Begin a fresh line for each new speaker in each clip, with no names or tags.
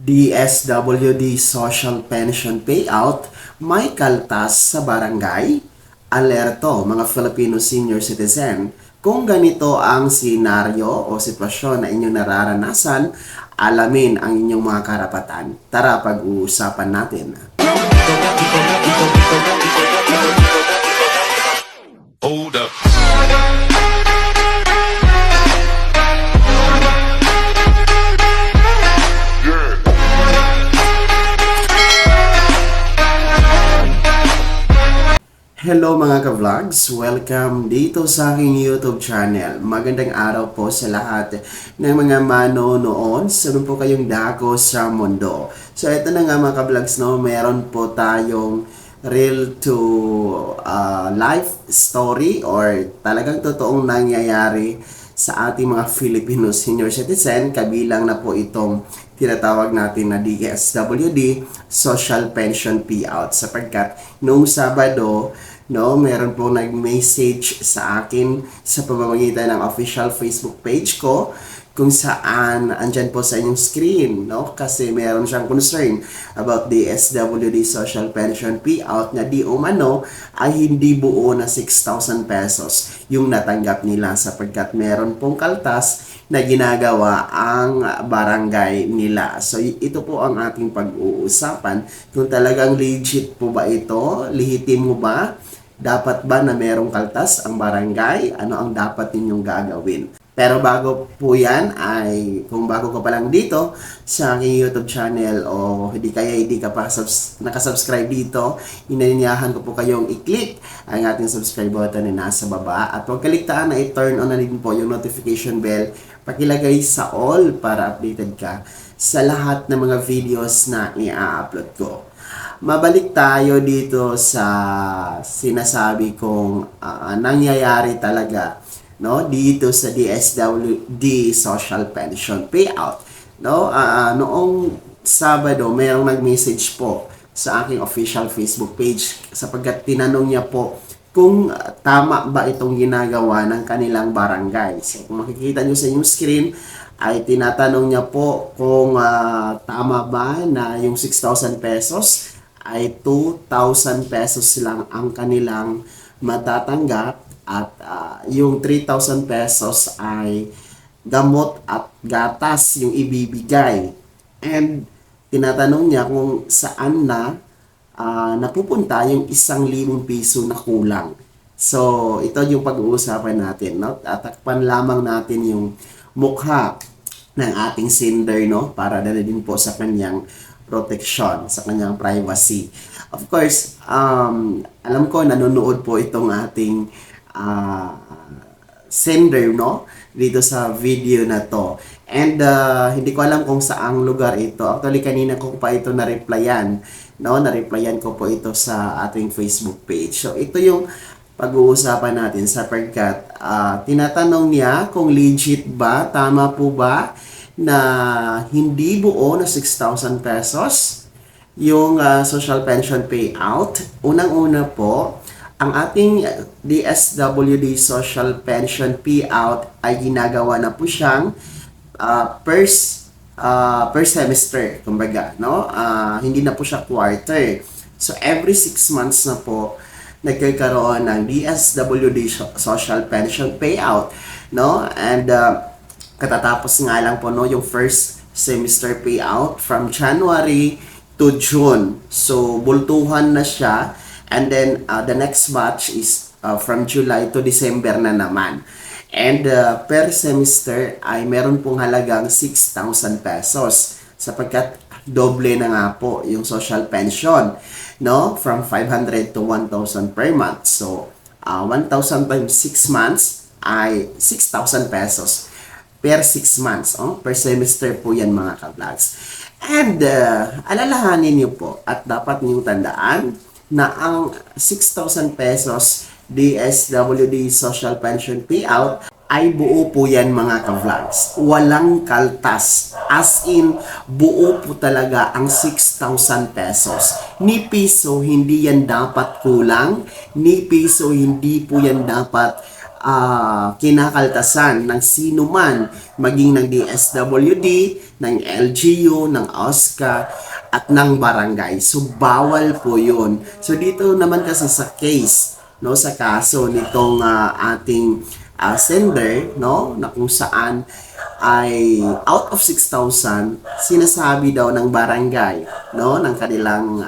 DSWD Social Pension Payout, may kaltas sa barangay? Alerto mga Filipino senior citizen, kung ganito ang senaryo o sitwasyon na inyong nararanasan, alamin ang inyong mga karapatan. Tara, pag-uusapan natin.
Hold up.
Hello mga ka-vlogs! Welcome dito sa aking YouTube channel. Magandang araw po sa lahat ng mga manonood. Saan po kayong dako sa mundo. So ito na nga mga ka-vlogs, no? Meron po tayong real to life story or talagang totoong nangyayari sa ating mga Filipino senior citizen. Kabilang na po itong tinatawag natin na DSWD Social Pension Payout, sapagkat noong Sabado, meron po nag-message sa akin sa pamamagitan ng official Facebook page ko kung saan andyan po sa inyong screen, kasi meron siyang concern about the DSWD Social Pension Payout na di umano ay hindi buo na 6,000 pesos yung natanggap nila, sapagkat meron pong kaltas na ginagawa ang barangay nila. So ito po ang ating pag-uusapan, kung talagang legit po ba ito, lihitimo ba, dapat ba na merong kaltas ang barangay, ano ang dapat ninyong gagawin. Pero bago po yan, ay kung bago ka pa lang dito sa aking YouTube channel o hindi ka pa nakasubscribe dito, inalinyahan ko po kayong i-click ang ating subscribe button na nasa baba. At huwag kaligtaan na i-turn on na rin po yung notification bell. Pakilagay sa all para updated ka sa lahat ng mga videos na i-upload ko. Mabalik tayo dito sa sinasabi kong nangyayari talaga, dito sa DSWD Social Pension Payout. Noong Sabado, mayroong nag-message po sa aking official Facebook page, sapagkat tinanong niya po kung tama ba itong ginagawa ng kanilang barangay. So kung makikita nyo sa inyong screen, ay tinatanong niya po kung tama ba na yung 6,000 pesos ay 2,000 pesos lang ang kanilang matatanggap, at yung 3,000 pesos ay gamot at gatas yung ibibigay. And tinatanong niya kung saan na napupunta yung 1,000 piso na kulang. So ito yung pag-uusapan natin, tatakpan lamang natin yung mukha ng ating sender, para dala din po sa kanyang protection, sa kanyang privacy. Of course, alam ko nanonood po itong ating sender, dito sa video na to. And hindi ko alam kung saang lugar ito. Actually, kanina ko pa ito na-replyan. Na-replyan ko po ito sa ating Facebook page. So, ito yung pag-uusapan natin, sapagkat tinatanong niya kung legit ba, tama po ba na hindi buo na 6,000 pesos yung social pension payout. Unang-una po, ang ating DSWD Social Pension Payout ay ginagawa na po siyang per semester, kumbaga, hindi na po siya quarter. So every 6 months na po nagkakaroon ng DSWD Social Pension Payout, and katatapos nga lang po yung first semester payout from January to June. So bultuhan na siya, and then the next batch is from July to December na naman. And per semester ay meron pong halagang 6,000 pesos, sapagkat doble na nga po yung social pension, from 500 to 1,000 per month. So 1,000 times 6 months ay 6,000 pesos per 6 months. Per semester po yan mga ka-vlogs. And alalahanin niyo po at dapat niyong tandaan na ang 6,000 pesos DSWD Social Pension Payout ay buo po yan mga ka-vlogs. Walang kaltas. As in, buo po talaga ang 6,000 pesos. Ni piso, hindi yan dapat kulang. Ni piso, hindi po yan dapat kinakaltasan ng sino man, maging ng DSWD, ng LGU, ng OSCA, at ng barangay. So, bawal po yun. So, dito naman kasi sa case, no, sa kaso nitong ating sender, no, na kung saan ay out of 6,000, sinasabi daw ng barangay, no, ng kanilang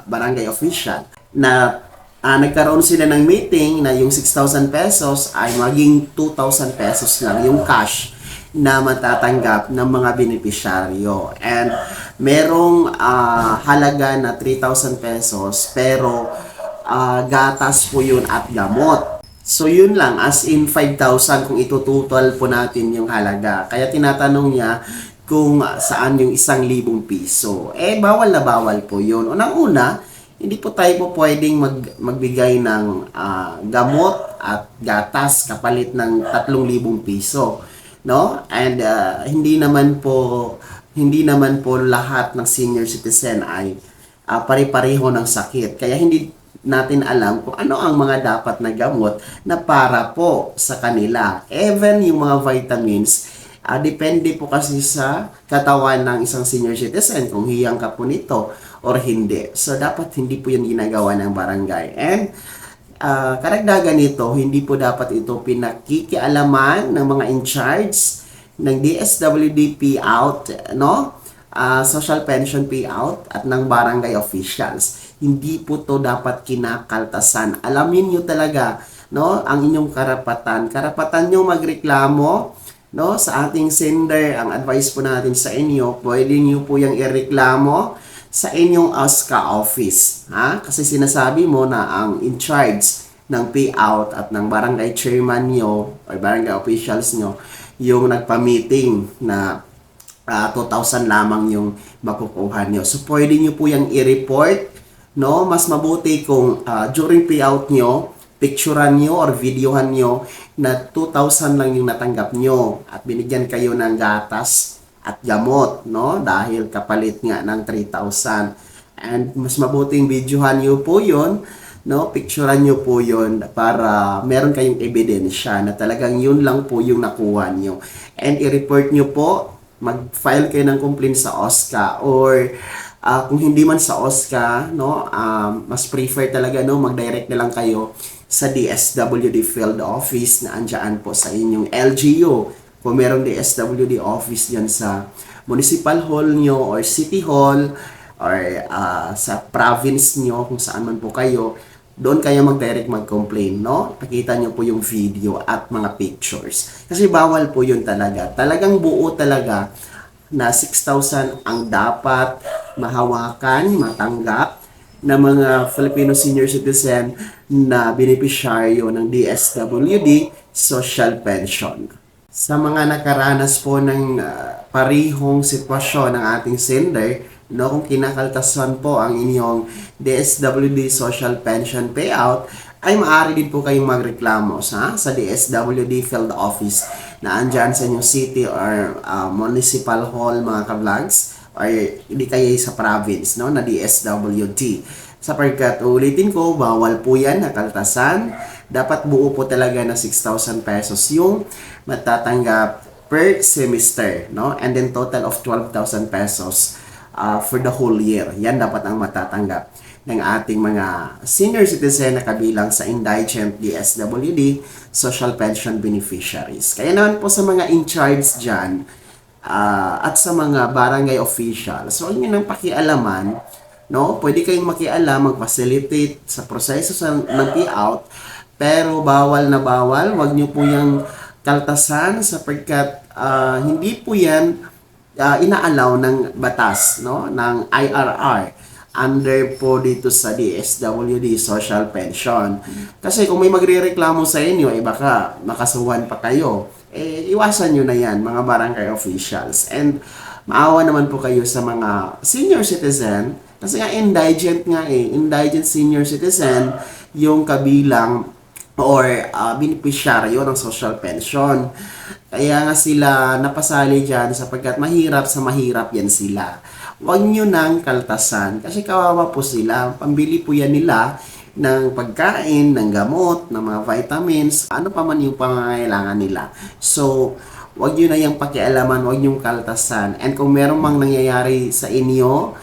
barangay official na nagkaroon sila ng meeting na yung 6,000 pesos ay maging 2,000 pesos lang yung cash na matatanggap ng mga benepisyaryo. And merong halaga na 3,000 pesos pero gatas po yun at gamot. So yun lang, as in 5,000 kung itutotal po natin yung halaga. Kaya tinatanong niya kung saan yung 1,000 piso. Eh, bawal na bawal po yun. Unang-una, hindi po tayo po pwedeng magbigay ng gamot at gatas kapalit ng 3,000 piso. No? And hindi naman po lahat ng senior citizen ay pare-pareho ng sakit. Kaya hindi natin alam kung ano ang mga dapat na gamot na para po sa kanila. Even yung mga vitamins, depende po kasi sa katawan ng isang senior citizen kung hiyang ka po nito or hindi. So, dapat hindi po yung ginagawa ng barangay. And, karagdagan nito, hindi po dapat ito pinakikialaman ng mga in charge ng DSWD payout, no? Social pension payout at ng barangay officials. Hindi po to dapat kinakaltasan. Alamin nyo talaga, no, ang inyong karapatan. Karapatan nyo magreklamo, no, sa ating sender. Ang advice po natin sa inyo, pwede nyo po yung ireklamo sa inyong OSCA office. Ha? Kasi sinasabi mo na ang in charge ng payout at ng barangay chairman nyo or barangay officials nyo yung nagpa-meeting na 2,000 lamang yung makukuha nyo. So, pwede nyo po yung i-report, no? Mas mabuti kung during payout nyo, picturean nyo or videohan nyo na 2,000 lang yung natanggap nyo at binigyan kayo ng gatas at gamot, no? Dahil kapalit nga ng 3,000. And mas mabuting videohan nyo po yun, no? Picturean nyo po yun para meron kayong ebidensya na talagang yun lang po yung nakuha nyo. And i-report nyo po, mag-file kayo ng complaint sa OSCA or kung hindi man sa OSCA, no, mas prefer talaga, no, mag-direct na lang kayo sa DSWD field office na andyan po sa inyong LGU. Kung merong DSWD office yan sa municipal hall nyo or city hall or sa province nyo, kung saan man po kayo, doon kayo mag-direct mag-complain, no? Pakita nyo po yung video at mga pictures. Kasi bawal po yun talaga. Talagang buo talaga na 6,000 ang dapat mahawakan, matanggap ng mga Filipino senior citizen na beneficiaryo ng DSWD social pension. Sa mga nakaranas po ng parihong sitwasyon ng ating sender, no, kung kinakaltasan po ang inyong DSWD social pension payout, ay maaari din po kayong magreklamo sa DSWD field office na andyan sa inyong city or municipal hall, mga ka-vlogs, or hindi kayo sa province, no, na DSWD. Sapagkat ulitin ko, bawal po yan na kaltasan. Dapat buo po talaga na 6,000 pesos yung matatanggap per semester, no? And then total of 12,000 pesos for the whole year. Yan dapat ang matatanggap ng ating mga senior citizen na kabilang sa indigent DSWD social pension beneficiaries. Kaya naman po sa mga in charge dyan at sa mga barangay officials, so yun ang pakialaman, no? Pwede kayong makialam, mag-facilitate sa proseso ng payout, pero bawal na bawal, wag nyo po yung kaltasan sapagkat hindi po yan inaalaw ng batas, no, ng IRR under po dito sa DSWD social pension. Kasi kung may magrereklamo sa inyo, baka makasuhan pa kayo. Iwasan nyo na yan, mga barangay officials. And maawa naman po kayo sa mga senior citizen, kasi nga indigent indigent senior citizen yung kabilang or beneficiaryo ng social pension. Kaya nga sila napasali dyan sapagkat mahirap sa mahirap yan sila. Huwag nyo nang kaltasan kasi kawawa po sila. Pambili po yan nila ng pagkain, ng gamot, ng mga vitamins, ano pa man yung pangangailangan nila. So, wag nyo na yung pakialaman, wag nyo kaltasan. And kung meron mang nangyayari sa inyo,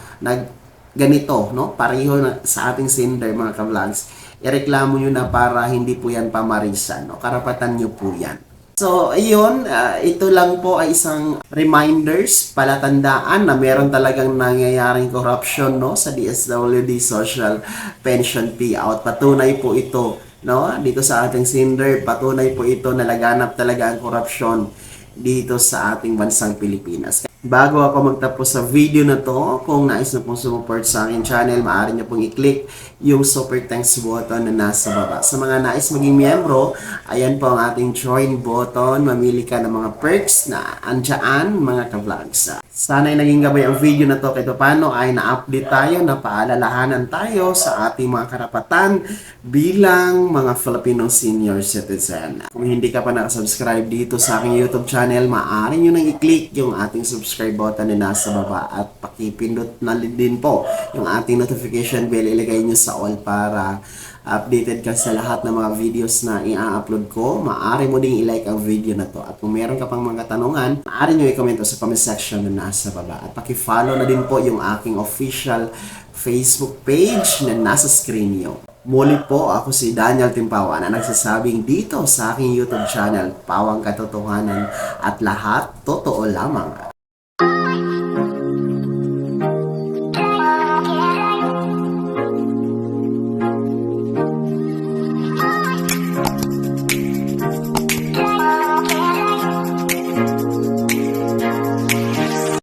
ganito, no? Pareho na sa ating sender, mga ka-vlogs, ireklamo nyo na para hindi po yan pamarisan, no? Karapatan nyo po yan. So, ayun, ito lang po ay isang reminders, palatandaan na meron talagang nangyayaring corruption, no, sa DSWD Social Pension Payout. Patunay po ito, no, dito sa ating sender, patunay po ito na laganap talaga ang corruption dito sa ating bansang Pilipinas. Bago ako magtapos sa video na to, kung nais na pong sumuport sa aking channel, maaari nyo pong i-click yung super thanks button na nasa baba. Sa mga nais maging miyembro, ayan po ang ating join button. Mamili ka ng mga perks na andyan, mga ka-vlogs. Sana'y naging gabay ang video na to kahit paano ay na-update tayo, napaalalahanan tayo sa ating mga karapatan bilang mga Filipino senior citizen. Kung hindi ka pa nakasubscribe dito sa aking YouTube channel, maaari nyo nang i-click yung ating subscribe button na nasa baba at pakipindot na din po yung ating notification bell. Ilagay nyo sa all para updated ka sa lahat ng mga videos na i-upload ko. Maaari mo ding i-like ang video na to. At kung meron ka pang mga katanungan, maaari nyo i-comment sa comment section na nasa baba. At paki-follow na din po yung aking official Facebook page na nasa screen nyo. Muli po, ako si Daniel Timpawa na nagsasabing dito sa aking YouTube channel, Pawang Katotohanan at lahat totoo lamang.